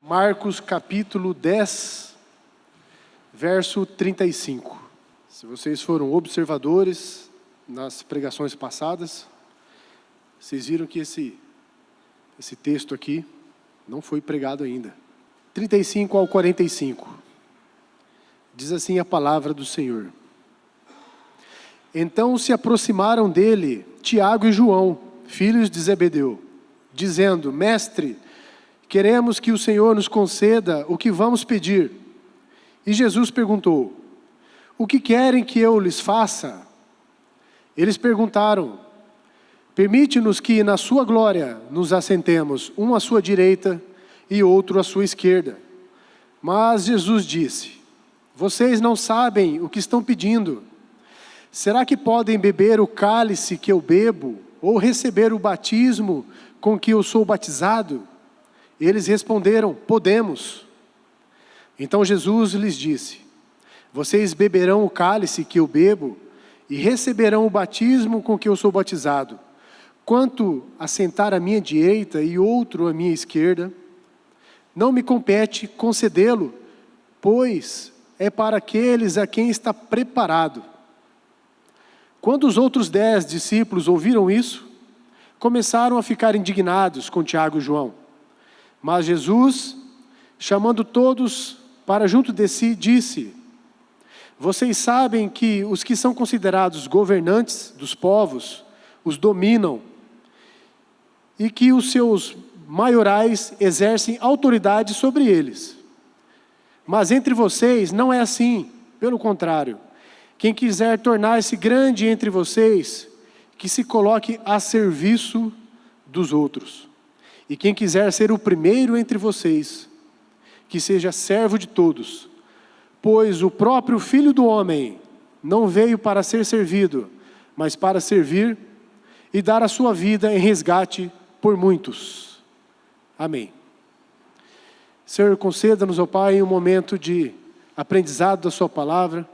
Marcos capítulo 10, verso 35. Se vocês foram observadores nas pregações passadas, vocês viram que esse texto aqui não foi pregado ainda. 35 ao 45. Diz assim a palavra do Senhor. Então se aproximaram dele Tiago e João, filhos de Zebedeu, dizendo: Mestre, queremos que o Senhor nos conceda o que vamos pedir. E Jesus perguntou: O que querem que eu lhes faça? Eles perguntaram: Permite-nos que na sua glória nos assentemos, um à sua direita e outro à sua esquerda. Mas Jesus disse: Vocês não sabem o que estão pedindo. Será que podem beber o cálice que eu bebo, ou receber o batismo com que eu sou batizado? Eles responderam: Podemos. Então Jesus lhes disse: Vocês beberão o cálice que eu bebo e receberão o batismo com que eu sou batizado. Quanto a sentar à minha direita e outro à minha esquerda, não me compete concedê-lo, pois é para aqueles a quem está preparado. Quando os outros 10 discípulos ouviram isso, começaram a ficar indignados com Tiago e João. Mas Jesus, chamando todos para junto de si, disse: Vocês sabem que os que são considerados governantes dos povos os dominam e que os seus maiorais exercem autoridade sobre eles. Mas entre vocês não é assim, pelo contrário. Quem quiser tornar-se grande entre vocês, que se coloque a serviço dos outros. E quem quiser ser o primeiro entre vocês, que seja servo de todos. Pois o próprio Filho do Homem não veio para ser servido, mas para servir e dar a sua vida em resgate por muitos. Amém. Senhor, conceda-nos, ó Pai, um momento de aprendizado da sua palavra.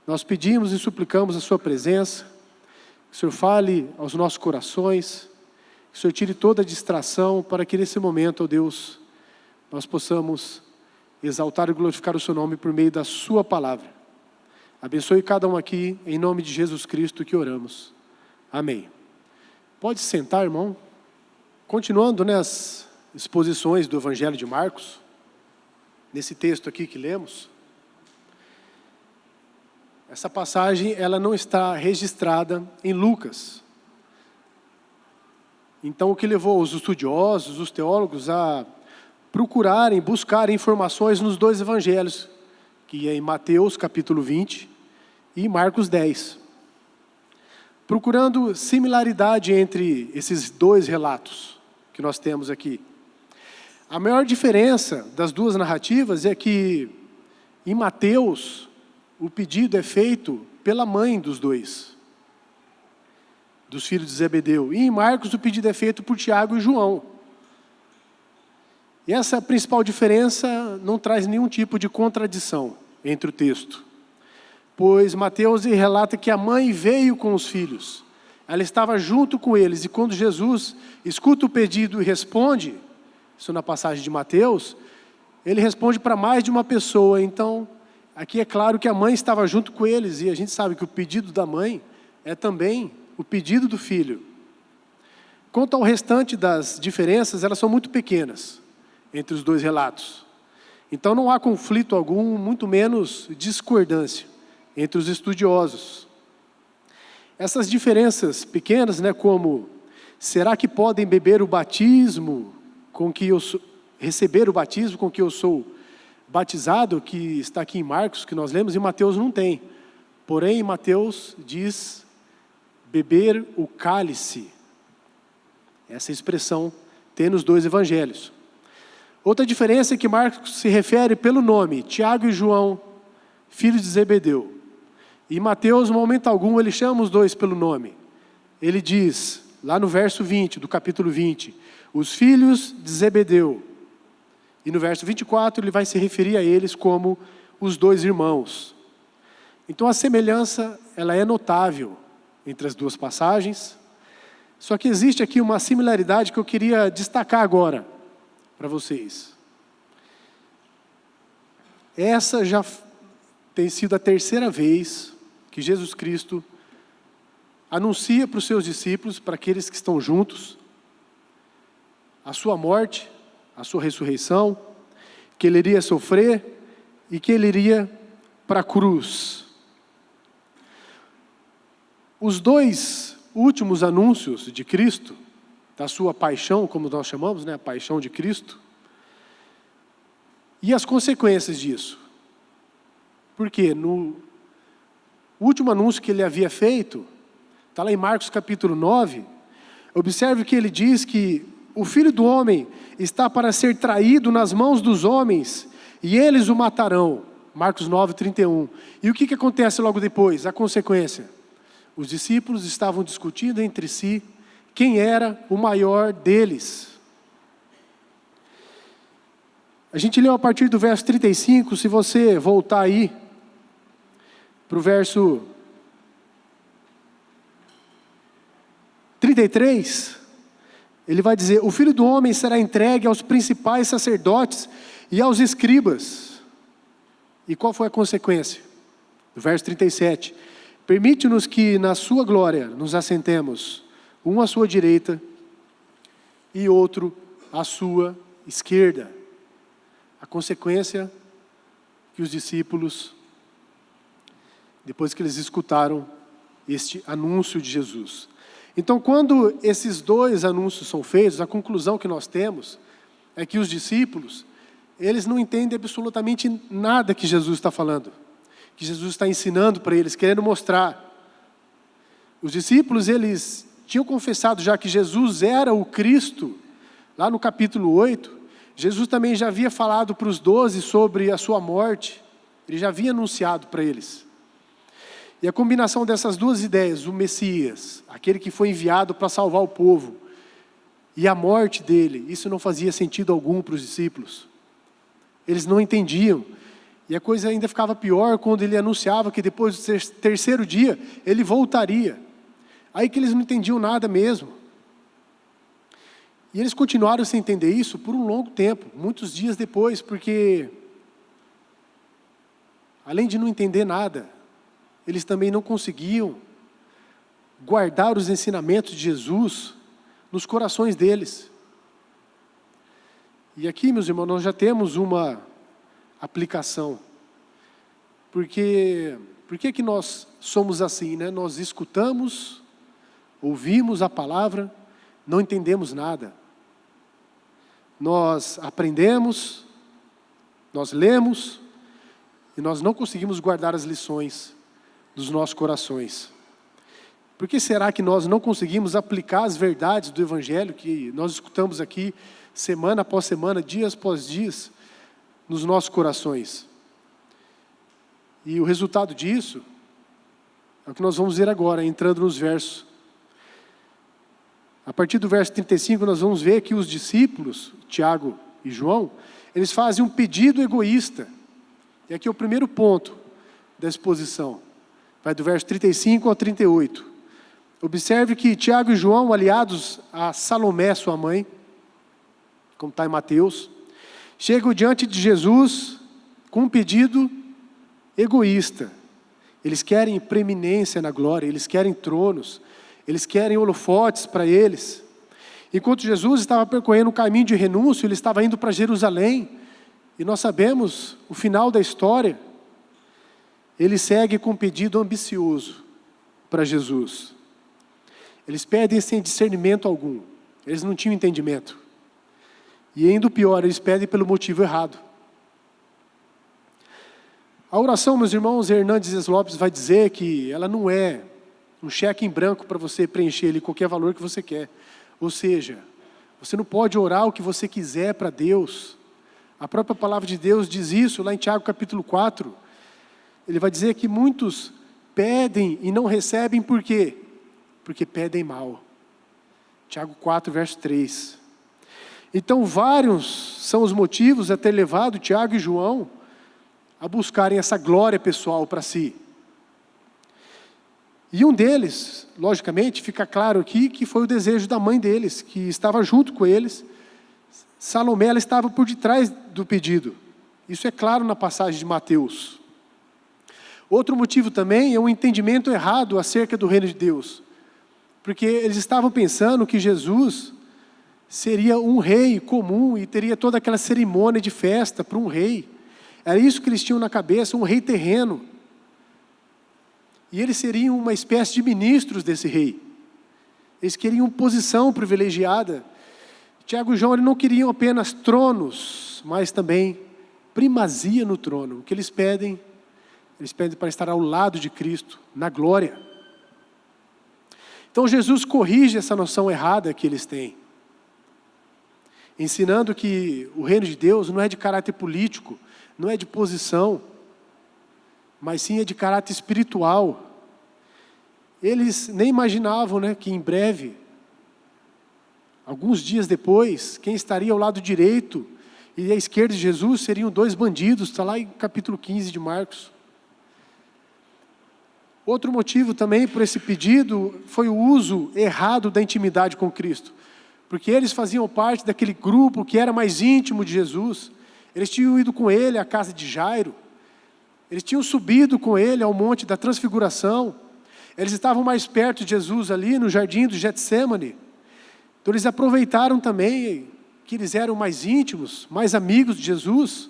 Nós pedimos e suplicamos a sua presença. Que o Senhor fale aos nossos corações. Que o Senhor tire toda a distração para que nesse momento, ó Deus, nós possamos exaltar e glorificar o seu nome por meio da sua palavra. Abençoe cada um aqui, em nome de Jesus Cristo que oramos. Amém. Pode sentar, irmão. Continuando nas exposições do Evangelho de Marcos, nesse texto aqui que lemos, essa passagem ela não está registrada em Lucas. Então o que levou os estudiosos, os teólogos a procurarem, buscarem informações nos dois evangelhos, que é em Mateus capítulo 20 e Marcos 10. Procurando similaridade entre esses dois relatos que nós temos aqui. A maior diferença das duas narrativas é que em Mateus o pedido é feito pela mãe dos dois, dos filhos de Zebedeu. E em Marcos o pedido é feito por Tiago e João. E essa principal diferença não traz nenhum tipo de contradição entre o texto. Pois Mateus relata que a mãe veio com os filhos. Ela estava junto com eles. E quando Jesus escuta o pedido e responde, isso na passagem de Mateus, ele responde para mais de uma pessoa. Então, aqui é claro que a mãe estava junto com eles. E a gente sabe que o pedido da mãe é também o pedido do filho. Quanto ao restante das diferenças, elas são muito pequenas entre os dois relatos. Então não há conflito algum, muito menos discordância entre os estudiosos. Essas diferenças pequenas, como será que podem beber o batismo com que eu receber o batismo com que eu sou batizado, que está aqui em Marcos, que nós lemos, e Mateus não tem. Porém, Mateus diz beber o cálice. Essa expressão tem nos dois evangelhos. Outra diferença é que Marcos se refere pelo nome, Tiago e João, filhos de Zebedeu. E Mateus, em momento algum, ele chama os dois pelo nome. Ele diz, lá no verso 20, do capítulo 20, os filhos de Zebedeu. E no verso 24, ele vai se referir a eles como os dois irmãos. Então a semelhança, ela é notável entre as duas passagens. Só que existe aqui uma similaridade que eu queria destacar agora para vocês. essa já tem sido a terceira vez que Jesus Cristo anuncia para os seus discípulos, para aqueles que estão juntos, a sua morte, a sua ressurreição, que ele iria sofrer e que ele iria para a cruz. Os dois últimos anúncios de Cristo, da sua paixão, como nós chamamos, né, a paixão de Cristo, e as consequências disso. Porque no último anúncio que ele havia feito, está lá em Marcos capítulo 9, observe que ele diz que o Filho do Homem está para ser traído nas mãos dos homens, e eles o matarão. Marcos 9, 31. E o que acontece logo depois? A consequência. Os discípulos estavam discutindo entre si quem era o maior deles. A gente leu a partir do verso 35, se você voltar aí, para o verso 33, ele vai dizer: o Filho do Homem será entregue aos principais sacerdotes e aos escribas. E qual foi a consequência? No verso 37, permite-nos que na sua glória nos assentemos, um à sua direita e outro à sua esquerda. A consequência que os discípulos, depois que eles escutaram este anúncio de Jesus. Então, quando esses dois anúncios são feitos, a conclusão que nós temos é que os discípulos, eles não entendem absolutamente nada que Jesus está falando, que Jesus está ensinando para eles, querendo mostrar. Os discípulos, eles tinham confessado já que Jesus era o Cristo, lá no capítulo 8, Jesus também já havia falado para os 12 sobre a sua morte, ele já havia anunciado para eles. E a combinação dessas duas ideias, o Messias, aquele que foi enviado para salvar o povo, e a morte dele, isso não fazia sentido algum para os discípulos. Eles não entendiam. E a coisa ainda ficava pior quando ele anunciava que depois do terceiro dia, ele voltaria. Aí que eles não entendiam nada mesmo. E eles continuaram sem entender isso por um longo tempo, muitos dias depois, porque, além de não entender nada, eles também não conseguiam guardar os ensinamentos de Jesus nos corações deles. E aqui, meus irmãos, nós já temos uma aplicação. Por que nós somos assim, né? Nós escutamos, ouvimos a palavra, não entendemos nada. Nós aprendemos, nós lemos, e nós não conseguimos guardar as lições dos nossos corações. Por que será que nós não conseguimos aplicar as verdades do Evangelho que nós escutamos aqui, semana após semana, dias após dias, nos nossos corações? E o resultado disso é o que nós vamos ver agora, entrando nos versos. A partir do verso 35, nós vamos ver que os discípulos, Tiago e João, eles fazem um pedido egoísta. E aqui é o primeiro ponto da exposição. Vai do verso 35 ao 38. Observe que Tiago e João, aliados a Salomé, sua mãe, como está em Mateus, chegam diante de Jesus com um pedido egoísta. Eles querem preeminência na glória, eles querem tronos, eles querem holofotes para eles. Enquanto Jesus estava percorrendo um caminho de renúncio, ele estava indo para Jerusalém, e nós sabemos o final da história. Ele segue com um pedido ambicioso para Jesus. Eles pedem sem discernimento algum, eles não tinham entendimento. E ainda o pior, eles pedem pelo motivo errado. A oração, meus irmãos, Hernandes Lopes vai dizer que ela não é um cheque em branco para você preencher ali qualquer valor que você quer. Ou seja, você não pode orar o que você quiser para Deus. A própria palavra de Deus diz isso lá em Tiago capítulo 4. Ele vai dizer que muitos pedem e não recebem por quê? Porque pedem mal. Tiago 4, verso 3. Então, vários são os motivos a ter levado Tiago e João a buscarem essa glória pessoal para si. E um deles, logicamente, fica claro aqui que foi o desejo da mãe deles, que estava junto com eles. Salomé, ela estava por detrás do pedido. Isso é claro na passagem de Mateus. Outro motivo também é um entendimento errado acerca do reino de Deus. Porque eles estavam pensando que Jesus seria um rei comum e teria toda aquela cerimônia de festa para um rei. Era isso que eles tinham na cabeça, um rei terreno. E eles seriam uma espécie de ministros desse rei. Eles queriam posição privilegiada. Tiago e João não queriam apenas tronos, mas também primazia no trono. O que eles pedem para estar ao lado de Cristo, na glória. Então Jesus corrige essa noção errada que eles têm, ensinando que o reino de Deus não é de caráter político, não é de posição, mas sim é de caráter espiritual. Eles nem imaginavam, que em breve, alguns dias depois, quem estaria ao lado direito e à esquerda de Jesus seriam dois bandidos, está lá em capítulo 15 de Marcos. Outro motivo também por esse pedido foi o uso errado da intimidade com Cristo. Porque eles faziam parte daquele grupo que era mais íntimo de Jesus. Eles tinham ido com ele à casa de Jairo. Eles tinham subido com ele ao monte da transfiguração. Eles estavam mais perto de Jesus ali no jardim do Getsêmani. Então eles aproveitaram também que eles eram mais íntimos, mais amigos de Jesus,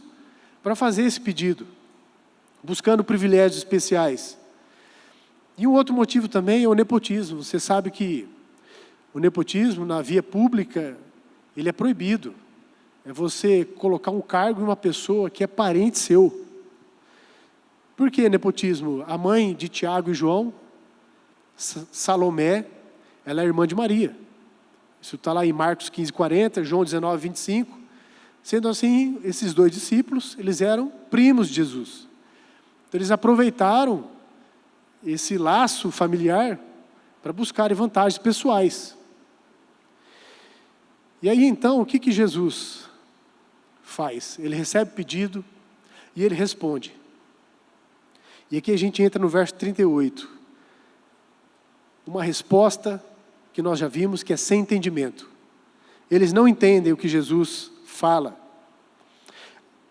para fazer esse pedido, buscando privilégios especiais. E um outro motivo também é o nepotismo. Você sabe que o nepotismo na via pública, ele é proibido. É você colocar um cargo em uma pessoa que é parente seu. Por que nepotismo? A mãe de Tiago e João, Salomé, ela é irmã de Maria. Isso está lá em Marcos 15:40, João 19:25. Sendo assim, esses dois discípulos, eles eram primos de Jesus. Então eles aproveitaram esse laço familiar para buscarem vantagens pessoais. E aí então, o que Jesus faz? Ele recebe o pedido e ele responde. E aqui a gente entra no verso 38. Uma resposta que nós já vimos que é sem entendimento. Eles não entendem o que Jesus fala.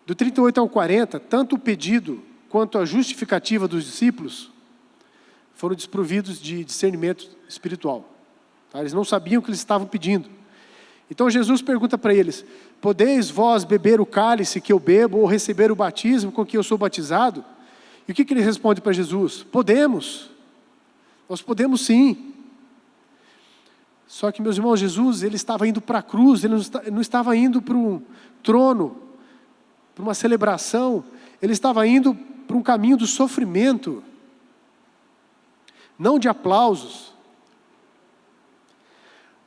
Do 38 ao 40, tanto o pedido quanto a justificativa dos discípulos foram desprovidos de discernimento espiritual. Eles não sabiam o que eles estavam pedindo. Então Jesus pergunta para eles: podeis vós beber o cálice que eu bebo ou receber o batismo com que eu sou batizado? E o que eles respondem para Jesus? Podemos. Nós podemos sim. Só que, meus irmãos, Jesus, ele estava indo para a cruz, ele não estava indo para um trono, para uma celebração, ele estava indo para um caminho do sofrimento, não de aplausos.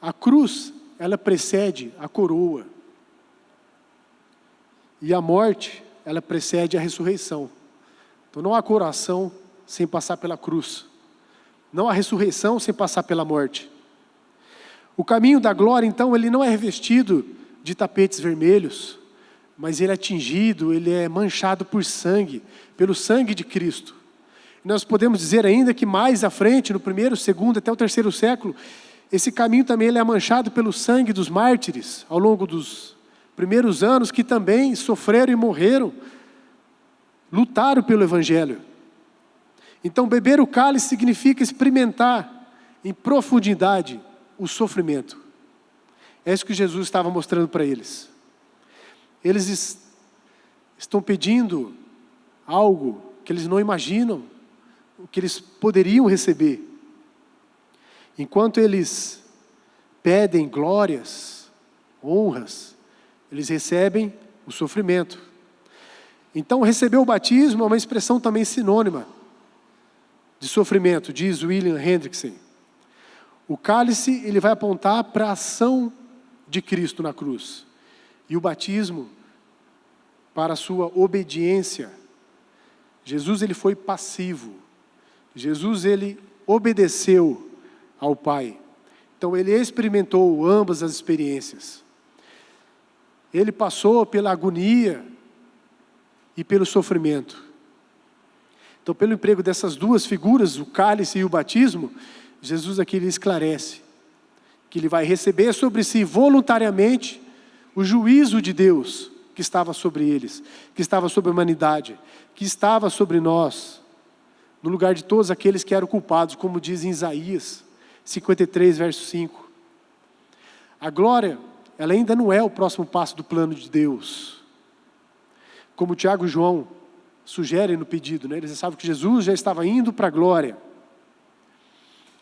A cruz, ela precede a coroa. E a morte, ela precede a ressurreição. Então não há coroação sem passar pela cruz. Não há ressurreição sem passar pela morte. O caminho da glória, então, ele não é revestido de tapetes vermelhos, mas ele é tingido, ele é manchado por sangue, pelo sangue de Cristo. Nós podemos dizer ainda que mais à frente, no primeiro, segundo, até o terceiro século, esse caminho também ele é manchado pelo sangue dos mártires, ao longo dos primeiros anos, que também sofreram e morreram, lutaram pelo Evangelho. Então, beber o cálice significa experimentar em profundidade o sofrimento. É isso que Jesus estava mostrando para eles. Eles estão pedindo algo que eles não imaginam, o que eles poderiam receber. Enquanto eles pedem glórias, honras, eles recebem o sofrimento. Então, receber o batismo é uma expressão também sinônima de sofrimento, diz William Hendrickson. O cálice, ele vai apontar para a ação de Cristo na cruz. E o batismo, para a sua obediência. Jesus, ele foi passivo. Jesus, ele obedeceu ao Pai. Então, ele experimentou ambas as experiências. Ele passou pela agonia e pelo sofrimento. Então, pelo emprego dessas duas figuras, o cálice e o batismo, Jesus aqui lhe esclarece que ele vai receber sobre si voluntariamente o juízo de Deus, que que estava sobre eles, que estava sobre a humanidade, que estava sobre nós, no lugar de todos aqueles que eram culpados, como diz em Isaías 53, verso 5. A glória, ela ainda não é o próximo passo do plano de Deus. Como Tiago e João sugerem no pedido, né? Eles sabem que Jesus já estava indo para a glória.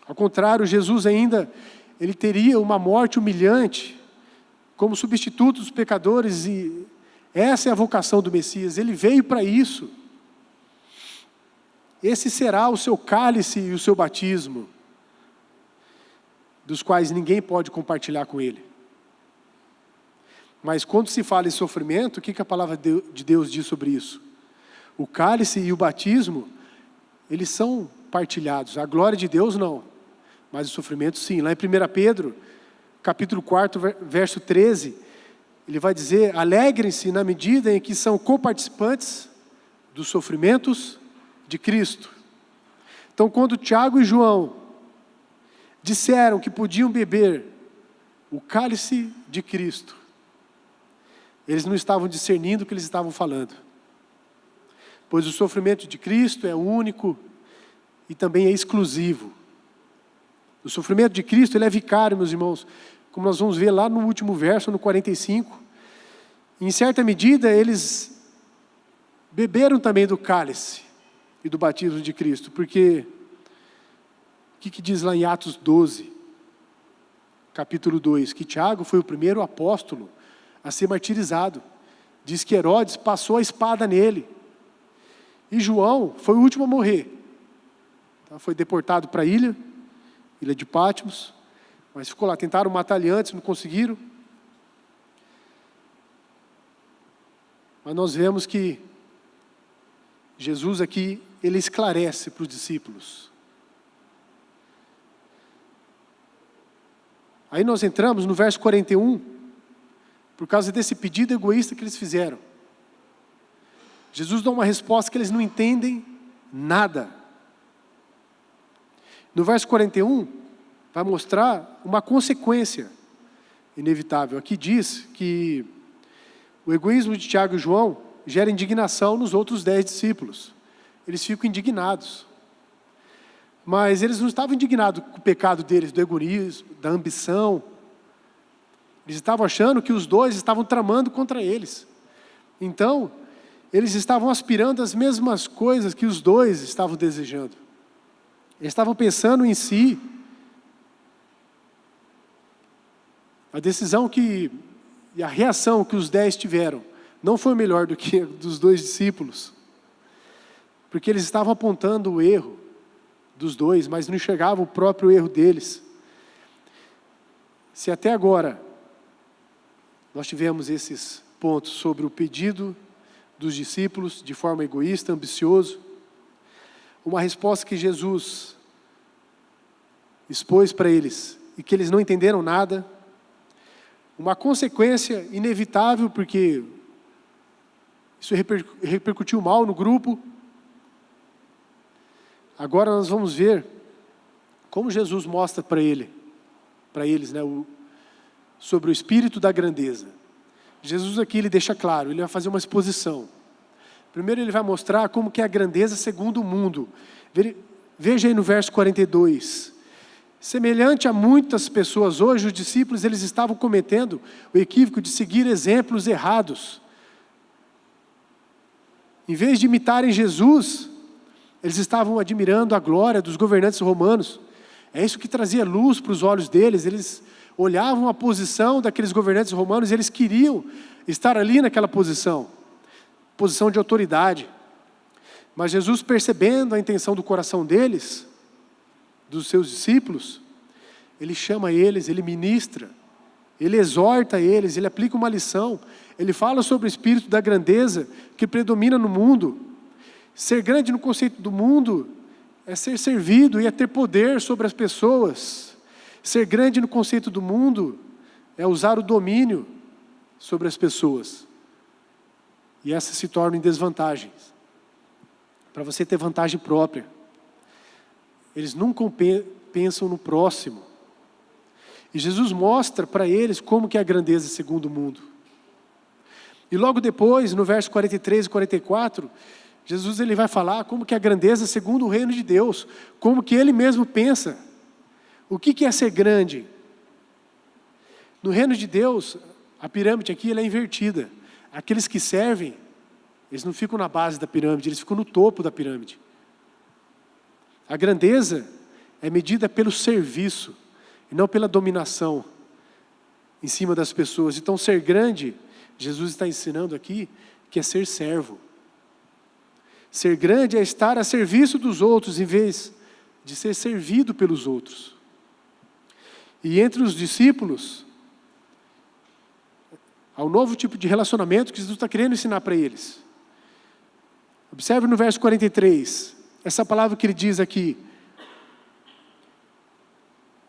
Ao contrário, Jesus ainda, ele teria uma morte humilhante, como substituto dos pecadores, e essa é a vocação do Messias, ele veio para isso. Esse será o seu cálice e o seu batismo, dos quais ninguém pode compartilhar com ele. Mas quando se fala em sofrimento, o que a palavra de Deus diz sobre isso? O cálice e o batismo, eles são partilhados, a glória de Deus não, mas o sofrimento sim. Lá em 1 Pedro, capítulo 4, verso 13, ele vai dizer: alegrem-se na medida em que são coparticipantes dos sofrimentos de Cristo. Então, quando Tiago e João disseram que podiam beber o cálice de Cristo, eles não estavam discernindo o que eles estavam falando, pois o sofrimento de Cristo é único e também é exclusivo. O sofrimento de Cristo, ele é vicário, meus irmãos, como nós vamos ver lá no último verso, no 45. Em certa medida, eles beberam também do cálice e do batismo de Cristo, porque o que diz lá em Atos 12, capítulo 2, que Tiago foi o primeiro apóstolo a ser martirizado. Diz que Herodes passou a espada nele, e João foi o último a morrer. Foi deportado para a ilha de Patmos, mas ficou lá, tentaram matar ele antes, não conseguiram. Mas nós vemos que Jesus aqui, ele esclarece para os discípulos. Aí nós entramos no verso 41, por causa desse pedido egoísta que eles fizeram. Jesus dá uma resposta que eles não entendem nada. No verso 41, vai mostrar uma consequência inevitável. Aqui diz que o egoísmo de Tiago e João gera indignação nos outros 10 discípulos. Eles ficam indignados. Mas eles não estavam indignados com o pecado deles, do egoísmo, da ambição. Eles estavam achando que os dois estavam tramando contra eles. Então, eles estavam aspirando as mesmas coisas que os dois estavam desejando. Eles estavam pensando em si. A decisão e a reação que os 10 tiveram não foi melhor do que a dos 2 discípulos. Porque eles estavam apontando o erro dos dois, mas não enxergavam o próprio erro deles. Se até agora nós tivemos esses pontos sobre o pedido dos discípulos de forma egoísta, ambicioso, uma resposta que Jesus expôs para eles e que eles não entenderam nada, uma consequência inevitável, porque isso repercutiu mal no grupo. Agora nós vamos ver como Jesus mostra para eles, né, sobre o espírito da grandeza. Jesus aqui ele deixa claro, ele vai fazer uma exposição. Primeiro ele vai mostrar como que é a grandeza segundo o mundo. Veja aí no verso 42. Semelhante a muitas pessoas hoje, os discípulos eles estavam cometendo o equívoco de seguir exemplos errados. Em vez de imitarem Jesus, eles estavam admirando a glória dos governantes romanos. É isso que trazia luz para os olhos deles. Eles olhavam a posição daqueles governantes romanos e eles queriam estar ali naquela posição de autoridade. Mas Jesus, percebendo a intenção do coração deles, dos seus discípulos, ele chama eles, ele ministra, ele exorta eles, ele aplica uma lição, ele fala sobre o espírito da grandeza que predomina no mundo. Ser grande no conceito do mundo é ser servido e é ter poder sobre as pessoas. Ser grande no conceito do mundo é usar o domínio sobre as pessoas. E essas se tornam em desvantagens. Para você ter vantagem própria. Eles nunca pensam no próximo. E Jesus mostra para eles como que é a grandeza segundo o mundo. E logo depois, no verso 43 e 44, Jesus ele vai falar como que a grandeza segundo o reino de Deus, como que ele mesmo pensa. O que é ser grande? No reino de Deus, a pirâmide aqui ela é invertida. Aqueles que servem, eles não ficam na base da pirâmide, eles ficam no topo da pirâmide. A grandeza é medida pelo serviço, e não pela dominação em cima das pessoas. Então ser grande, Jesus está ensinando aqui, que é ser servo. Ser grande é estar a serviço dos outros, em vez de ser servido pelos outros. E entre os discípulos, há um novo tipo de relacionamento que Jesus está querendo ensinar para eles. Observe no verso 43, essa palavra que ele diz aqui.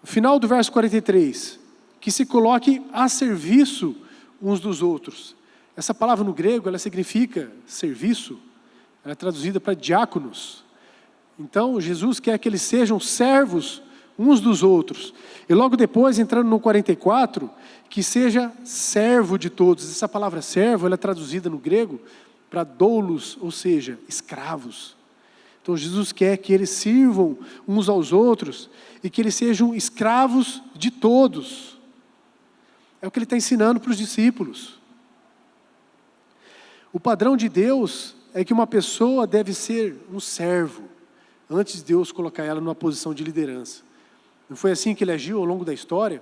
No final do verso 43, que se coloque a serviço uns dos outros. Essa palavra no grego, ela significa serviço. Ela é traduzida para diáconos. Então, Jesus quer que eles sejam servos uns dos outros. E logo depois, entrando no 44, que seja servo de todos. Essa palavra servo, ela é traduzida no grego para doulos, ou seja, escravos. Então, Jesus quer que eles sirvam uns aos outros e que eles sejam escravos de todos. É o que ele está ensinando para os discípulos. O padrão de Deus é que uma pessoa deve ser um servo, antes de Deus colocar ela numa posição de liderança. Não foi assim que ele agiu ao longo da história?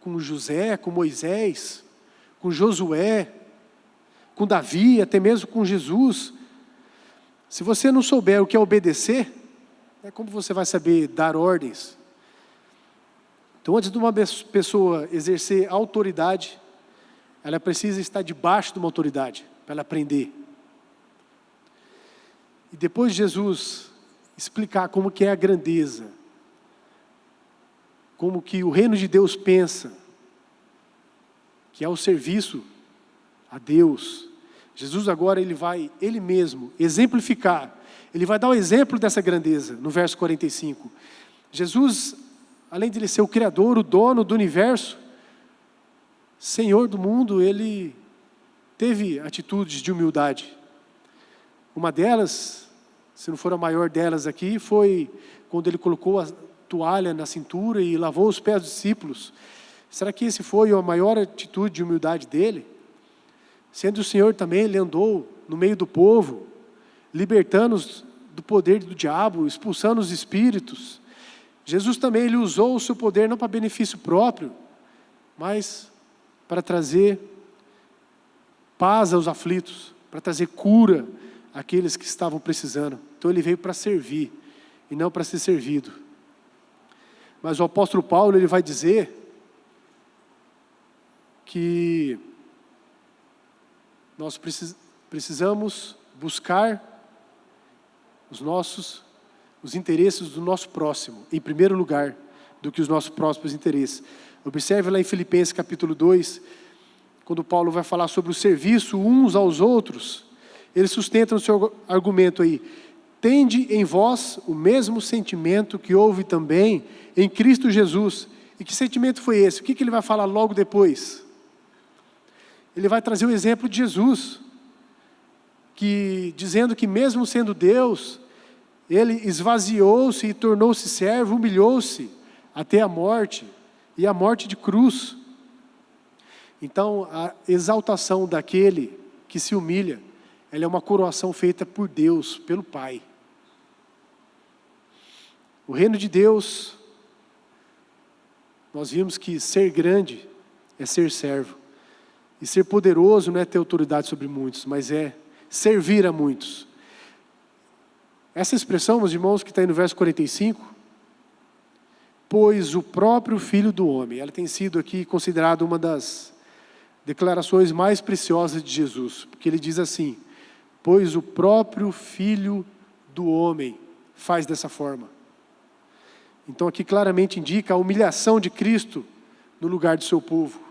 Com José, com Moisés, com Josué, com Davi, até mesmo com Jesus. Se você não souber o que é obedecer, como você vai saber dar ordens? Então, antes de uma pessoa exercer autoridade, ela precisa estar debaixo de uma autoridade, para ela aprender. E depois de Jesus explicar como que é a grandeza, como que o reino de Deus pensa, que é o serviço a Deus, Jesus agora ele mesmo, exemplificar, ele vai dar o exemplo dessa grandeza, no verso 45. Jesus, além de ele ser o Criador, o dono do universo, Senhor do mundo, ele teve atitudes de humildade. Uma delas, se não for a maior delas aqui, foi quando ele colocou a toalha na cintura e lavou os pés dos discípulos. Será que esse foi a maior atitude de humildade dele? Sendo o Senhor também, ele andou no meio do povo, libertando-os do poder do diabo, expulsando os espíritos. Jesus também, ele usou o seu poder não para benefício próprio, mas para trazer paz aos aflitos, para trazer cura àqueles que estavam precisando. Então ele veio para servir e não para ser servido. Mas o apóstolo Paulo, ele vai dizer que nós precisamos buscar os interesses do nosso próximo, em primeiro lugar, do que os nossos próprios interesses. Observe lá em Filipenses capítulo 2, quando Paulo vai falar sobre o serviço uns aos outros, ele sustenta no seu argumento aí: tende em vós o mesmo sentimento que houve também em Cristo Jesus. E que sentimento foi esse? O que ele vai falar logo depois? Ele vai trazer o exemplo de Jesus, que dizendo que mesmo sendo Deus, ele esvaziou-se e tornou-se servo, humilhou-se até a morte, e a morte de cruz. Então, a exaltação daquele que se humilha, ela é uma coroação feita por Deus, pelo Pai. O reino de Deus, nós vimos que ser grande é ser servo. E ser poderoso não é ter autoridade sobre muitos, mas é servir a muitos. Essa expressão, meus irmãos, que está aí no verso 45, pois o próprio Filho do Homem, ela tem sido aqui considerada uma das declarações mais preciosas de Jesus, porque ele diz assim: pois o próprio Filho do Homem faz dessa forma. Então aqui claramente indica a humilhação de Cristo no lugar do seu povo.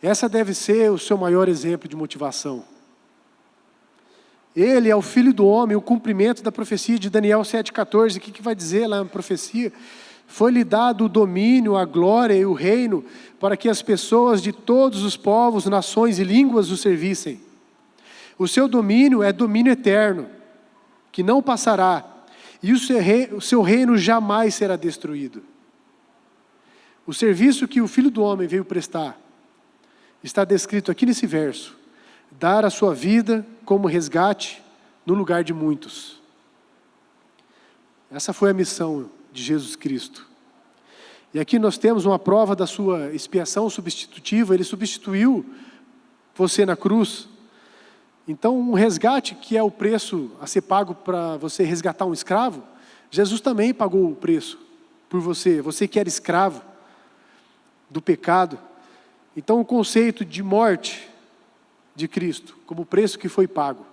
Essa deve ser o seu maior exemplo de motivação. Ele é o Filho do Homem, o cumprimento da profecia de Daniel 7,14. O que vai dizer lá na profecia? Foi-lhe dado o domínio, a glória e o reino, para que as pessoas de todos os povos, nações e línguas o servissem. O seu domínio é domínio eterno, que não passará, e o seu reino jamais será destruído. O serviço que o Filho do Homem veio prestar está descrito aqui nesse verso: dar a sua vida como resgate no lugar de muitos. Essa foi a missão de Jesus Cristo. E aqui nós temos uma prova da sua expiação substitutiva. Ele substituiu você na cruz. Então, um resgate, que é o preço a ser pago para você resgatar um escravo, Jesus também pagou o preço por você. Você que era escravo do pecado. Então, o conceito de morte de Cristo, como o preço que foi pago.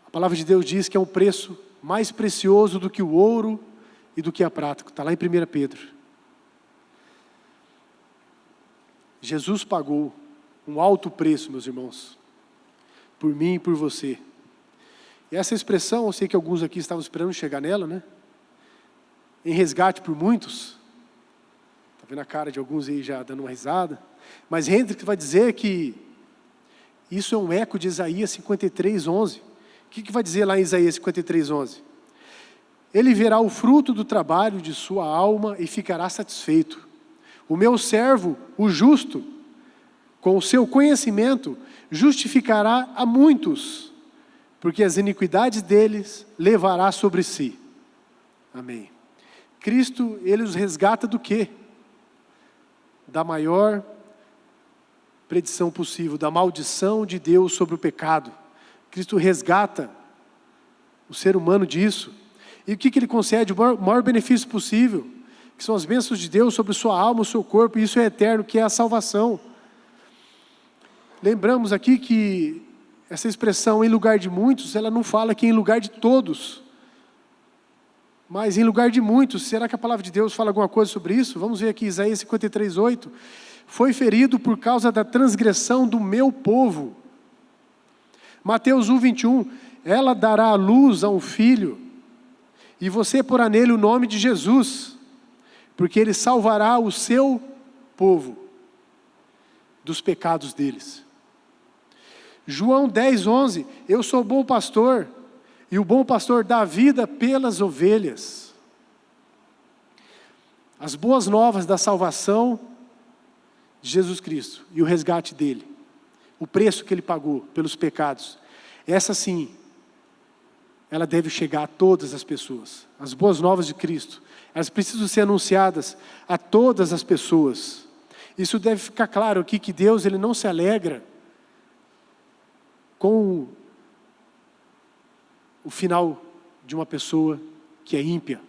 A palavra de Deus diz que é um preço mais precioso do que o ouro e do que a prata. Está lá em 1 Pedro. Jesus pagou um alto preço, meus irmãos, por mim e por você. E essa expressão, eu sei que alguns aqui estavam esperando chegar nela, né? Em resgate por muitos. Está vendo a cara de alguns aí já dando uma risada. Mas Hendricks vai dizer que isso é um eco de Isaías 53:11. O que vai dizer lá em Isaías 53:11? Ele verá o fruto do trabalho de sua alma e ficará satisfeito. O meu servo, o justo, com o seu conhecimento, justificará a muitos, porque as iniquidades deles levará sobre si. Amém. Cristo, Ele os resgata do quê? Da maior predição possível, da maldição de Deus sobre o pecado. Cristo resgata o ser humano disso. E o que Ele concede? O maior benefício possível, que são as bênçãos de Deus sobre sua alma, o seu corpo, e isso é eterno, que é a salvação. Lembramos aqui que essa expressão em lugar de muitos, ela não fala que em lugar de todos, mas em lugar de muitos. Será que a palavra de Deus fala alguma coisa sobre isso? Vamos ver aqui Isaías 53:8. Foi ferido por causa da transgressão do meu povo. Mateus 1:21. Ela dará à luz a um filho, e você porá nele o nome de Jesus, porque ele salvará o seu povo dos pecados deles. João 10:11. Eu sou bom pastor, e o bom pastor dá vida pelas ovelhas. As boas novas da salvação de Jesus Cristo e o resgate dele, o preço que ele pagou pelos pecados, essa sim, ela deve chegar a todas as pessoas. As boas novas de Cristo, elas precisam ser anunciadas a todas as pessoas. Isso deve ficar claro aqui, que Deus, Ele não se alegra com o final de uma pessoa que é ímpia.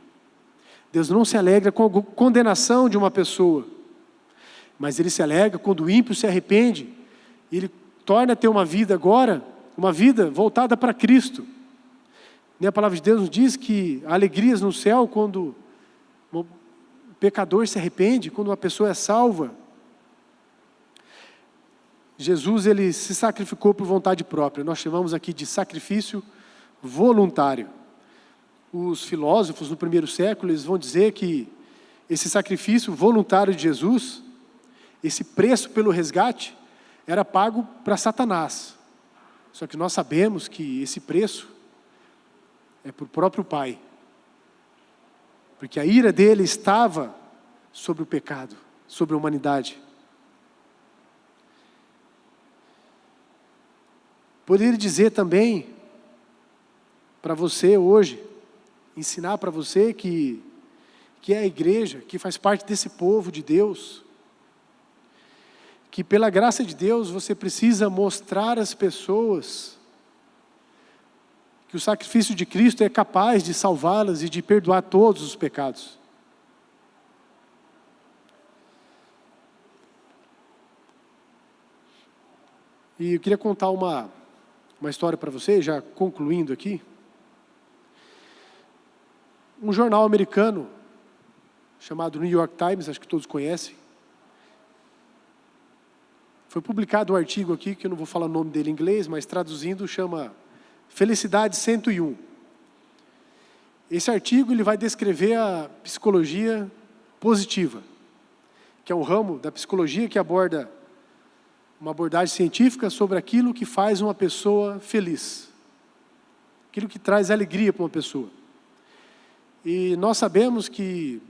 Deus não se alegra com a condenação de uma pessoa, mas Ele se alegra quando o ímpio se arrepende, e ele torna a ter uma vida agora, uma vida voltada para Cristo. E a palavra de Deus nos diz que há alegrias no céu quando o pecador se arrepende, quando uma pessoa é salva. Jesus, Ele se sacrificou por vontade própria. Nós chamamos aqui de sacrifício voluntário. Os filósofos no primeiro século, eles vão dizer que esse sacrifício voluntário de Jesus, esse preço pelo resgate, era pago para Satanás. Só que nós sabemos que esse preço é para o próprio Pai. Porque a ira dele estava sobre o pecado, sobre a humanidade. Poderia dizer também para você hoje, ensinar para você que é a igreja, que faz parte desse povo de Deus, que pela graça de Deus você precisa mostrar às pessoas que o sacrifício de Cristo é capaz de salvá-las e de perdoar todos os pecados. E eu queria contar uma história para você, já concluindo aqui. Um jornal americano chamado New York Times, acho que todos conhecem. Foi publicado um artigo aqui, que eu não vou falar o nome dele em inglês, mas traduzindo chama Felicidade 101. Esse artigo ele vai descrever a psicologia positiva, que é um ramo da psicologia que aborda uma abordagem científica sobre aquilo que faz uma pessoa feliz, aquilo que traz alegria para uma pessoa. E nós sabemos que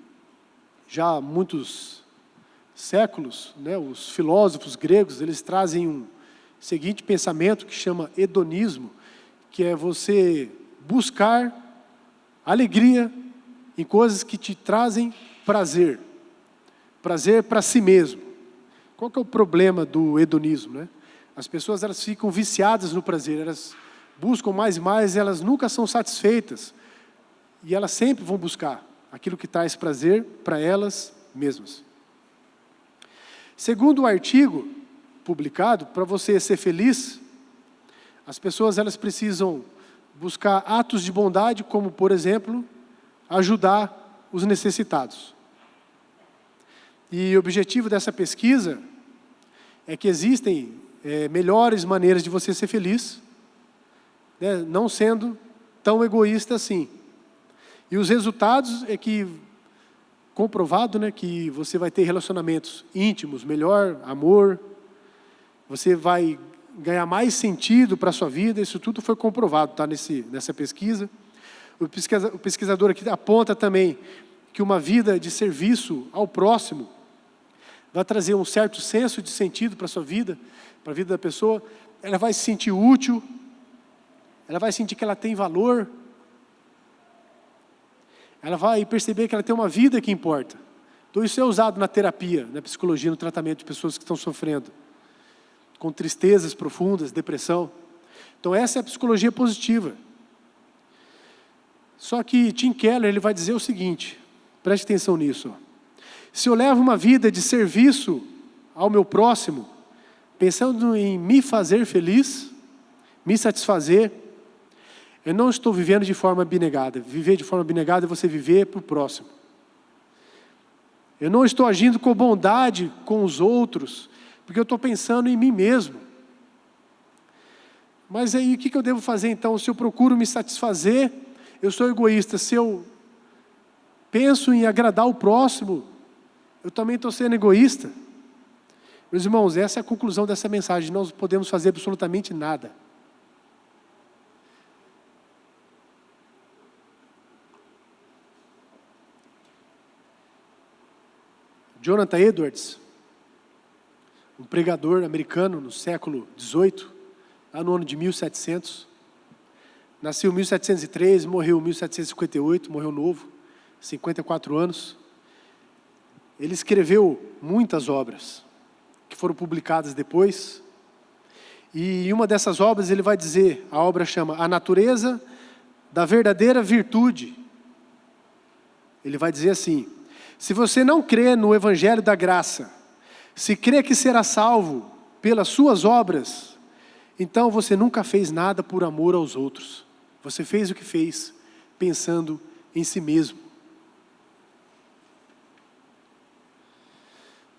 já há muitos séculos, né, os filósofos gregos, eles trazem um seguinte pensamento que chama hedonismo, que é você buscar alegria em coisas que te trazem prazer. Prazer para si mesmo. Qual que é o problema do hedonismo, né? As pessoas elas ficam viciadas no prazer, elas buscam mais e mais, elas nunca são satisfeitas. E elas sempre vão buscar aquilo que traz prazer para elas mesmas. Segundo o artigo publicado, para você ser feliz, as pessoas elas precisam buscar atos de bondade, como, por exemplo, ajudar os necessitados. E o objetivo dessa pesquisa é que existem melhores maneiras de você ser feliz, né, não sendo tão egoísta assim. E os resultados é que, comprovado, né, que você vai ter relacionamentos íntimos, melhor, amor, você vai ganhar mais sentido para a sua vida, isso tudo foi comprovado, tá, nessa pesquisa. O pesquisador aqui aponta também que uma vida de serviço ao próximo vai trazer um certo senso de sentido para a sua vida, para a vida da pessoa. Ela vai se sentir útil, ela vai sentir que ela tem valor, ela vai perceber que ela tem uma vida que importa. Então isso é usado na terapia, na psicologia, no tratamento de pessoas que estão sofrendo com tristezas profundas, depressão. Então essa é a psicologia positiva. Só que Tim Keller ele vai dizer o seguinte, preste atenção nisso. Se eu levo uma vida de serviço ao meu próximo, pensando em me fazer feliz, me satisfazer, eu não estou vivendo de forma abnegada. Viver de forma abnegada é você viver para o próximo. Eu não estou agindo com bondade com os outros, porque eu estou pensando em mim mesmo. Mas aí o que eu devo fazer então? Se eu procuro me satisfazer, eu sou egoísta. Se eu penso em agradar o próximo, eu também estou sendo egoísta. Meus irmãos, essa é a conclusão dessa mensagem. Nós não podemos fazer absolutamente nada. Jonathan Edwards, um pregador americano no século XVIII, lá no ano de 1700. Nasceu em 1703, morreu em 1758, morreu novo, 54 anos. Ele escreveu muitas obras, que foram publicadas depois. E em uma dessas obras ele vai dizer, a obra chama A Natureza da Verdadeira Virtude. Ele vai dizer assim, se você não crê no Evangelho da Graça, se crê que será salvo pelas suas obras, então você nunca fez nada por amor aos outros. Você fez o que fez, pensando em si mesmo.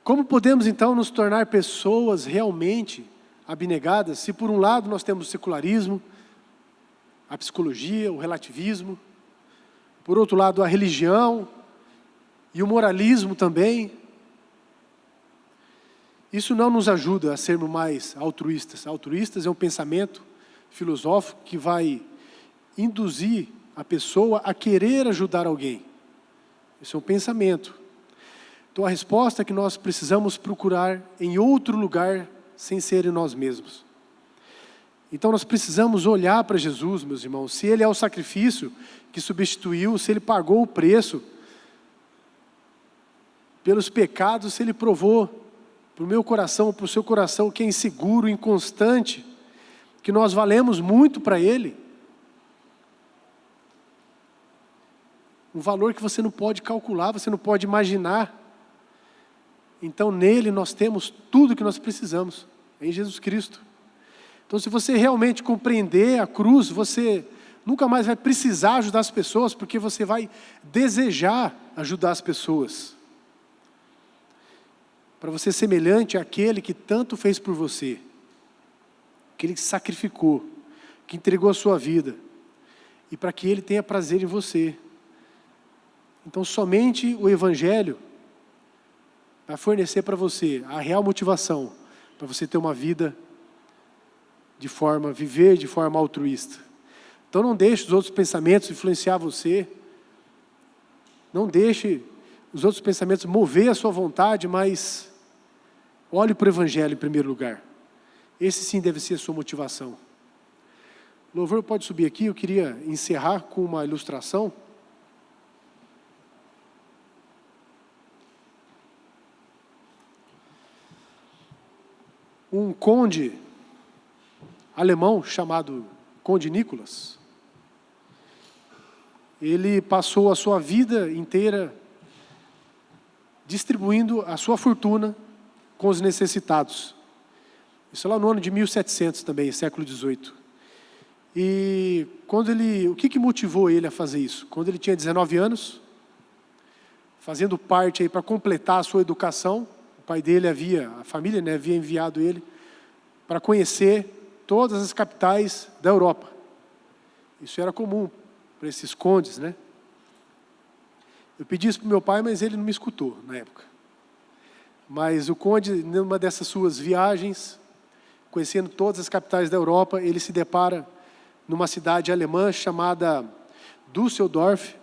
Como podemos então nos tornar pessoas realmente abnegadas, se por um lado nós temos o secularismo, a psicologia, o relativismo, por outro lado a religião e o moralismo também. Isso não nos ajuda a sermos mais altruístas. Altruístas é um pensamento filosófico que vai induzir a pessoa a querer ajudar alguém. Isso é um pensamento. Então a resposta é que nós precisamos procurar em outro lugar sem ser em nós mesmos. Então nós precisamos olhar para Jesus, meus irmãos. Se Ele é o sacrifício que substituiu, se Ele pagou o preço pelos pecados, se Ele provou para o meu coração, para o seu coração que é inseguro, inconstante, que nós valemos muito para Ele. Um valor que você não pode calcular, você não pode imaginar. Então nele nós temos tudo que nós precisamos, em Jesus Cristo. Então se você realmente compreender a cruz, você nunca mais vai precisar ajudar as pessoas, porque você vai desejar ajudar as pessoas. Para você ser semelhante àquele que tanto fez por você, aquele que sacrificou, que entregou a sua vida, e para que Ele tenha prazer em você, Então, somente o Evangelho vai fornecer para você a real motivação para você ter uma vida viver de forma altruísta. Então, não deixe os outros pensamentos influenciar você. Não deixe os outros pensamentos mover a sua vontade, mas olhe para o Evangelho em primeiro lugar. Esse sim deve ser a sua motivação. O louvor pode subir aqui, eu queria encerrar com uma ilustração. Um conde alemão chamado Conde Nicolas, ele passou a sua vida inteira distribuindo a sua fortuna com os necessitados. Isso lá no ano de 1700 também, século XVIII. E o que motivou ele a fazer isso? Quando ele tinha 19 anos, fazendo parte aí para completar a sua educação, o pai dele a família, né, havia enviado ele para conhecer todas as capitais da Europa. Isso era comum para esses condes, né? Eu pedi isso para o meu pai, mas ele não me escutou na época. Mas o conde, numa dessas suas viagens, conhecendo todas as capitais da Europa, ele se depara numa cidade alemã chamada Düsseldorf.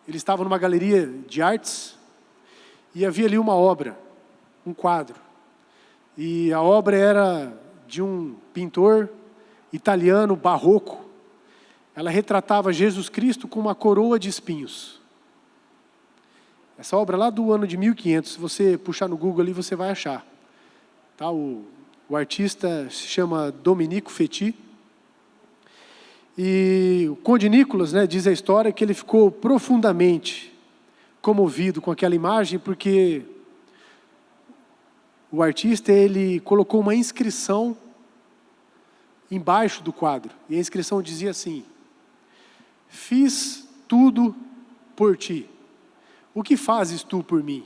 Ele estava numa galeria de artes e havia ali uma obra, um quadro. E a obra era de um pintor italiano barroco. Ela retratava Jesus Cristo com uma coroa de espinhos. Essa obra lá do ano de 1500, se você puxar no Google ali, você vai achar. Tá? O artista se chama Domenico Fetti. E o Conde Nicolas, né, diz a história que ele ficou profundamente comovido com aquela imagem, porque o artista ele colocou uma inscrição embaixo do quadro. E a inscrição dizia assim: fiz tudo por ti. O que fazes tu por mim?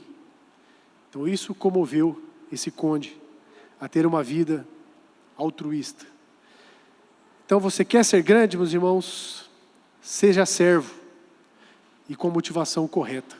Então isso comoveu esse conde a ter uma vida altruísta. Então você quer ser grande, meus irmãos? Seja servo e com motivação correta.